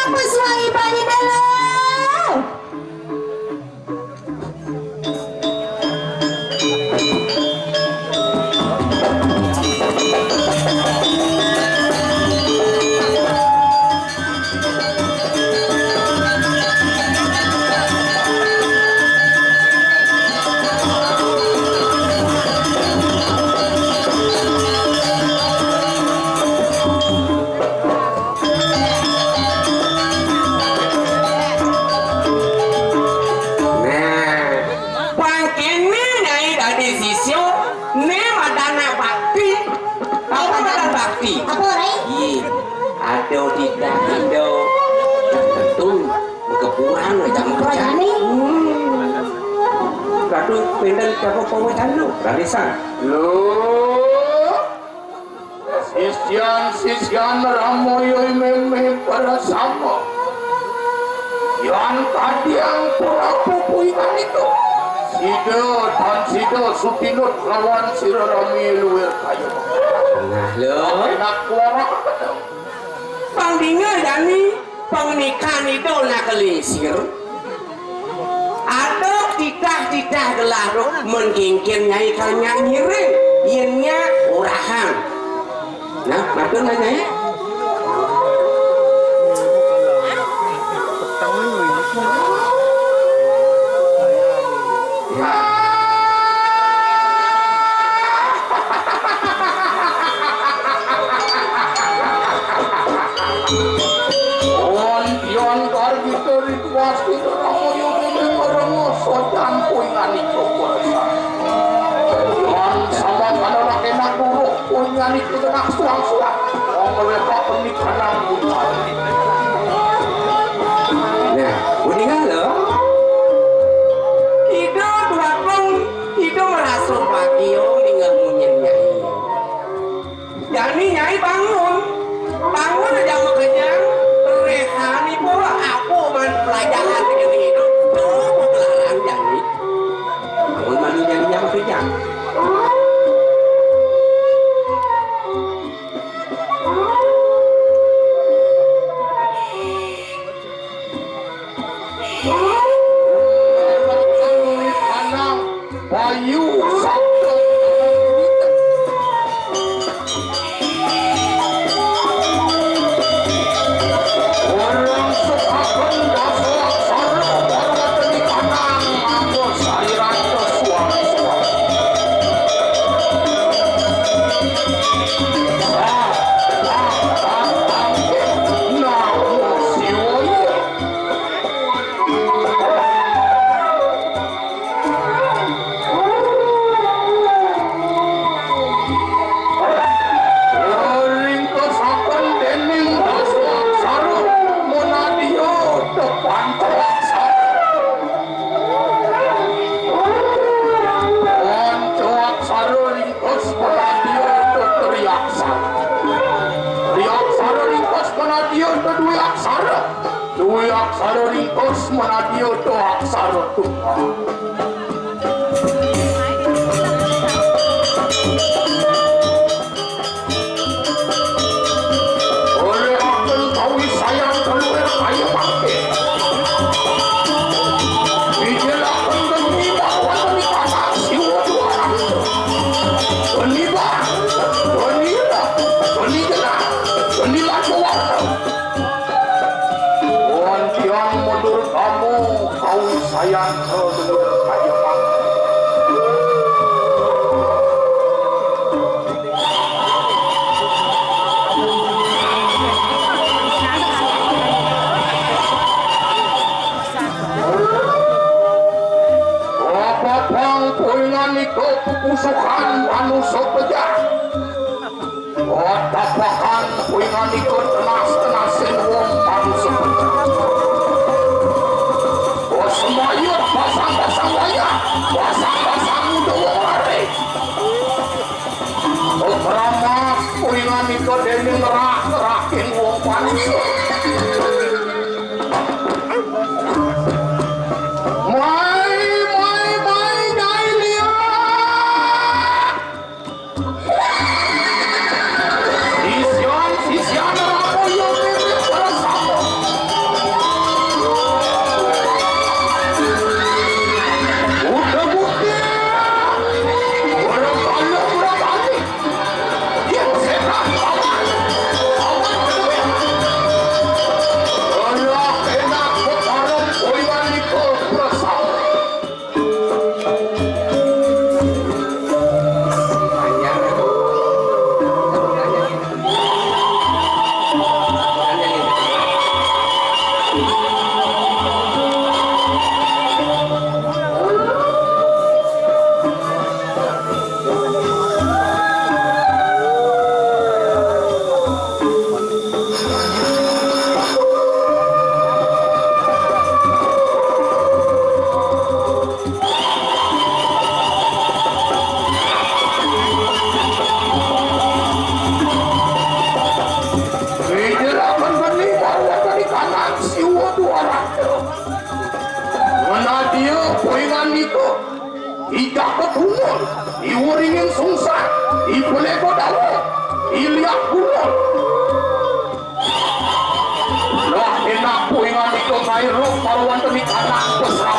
Paswa ibadi dalam. Aduh tidak aduh tentu kekurang jam kerja aduh pindah siapa pemerintahan lu Rarisan lu sisyan ramoyoi meme para sama yang tadi yang pura-pura ikan itu Sido Supinut lawan Sirarami luwer kayu nah lo enak kuarak pangdingan dani pernikahan itu nak kelisir atau tidak gelaruk menggingkin nyai kanya nyiring ianya urahan nah matur nanya ya itu tenang suang-suang mereka pernikahan nah udah lo itu dua pun itu merasuk pagi tinggal munyin nyai jadi nyai bangun aja mau kenyang rehan ibu aku man pelajaran dengan itu tuh pelajaran jadi bangun mandi jadi jam kenyang Bayu orang sepakan dasar sarang barat di kanan aku sairan ke suang-suang dua aksara ringkos menadio do aksara Tuhan oleh akan tahu sayang keluar kaya bangke dijelakan demi bahwa demi kata siwa dua demi bah demi jenak demi lakuan yang mundur kamu kau sayang keluar kaya bangke pupusukan manusia pejah tapakan puingan ikut tenas-tenasin wong manusia pejah semua yuk pasang-pasang wayang pasang-pasang udah wong lari keramas puingan ikut demi ngerak-ngerakin wong manusia Sisyan ramoyo poingan itu ijak ketumul diuringin sungsat dibelego dawo dilihat gunung lah enak poingan itu cair paruan demi anak besar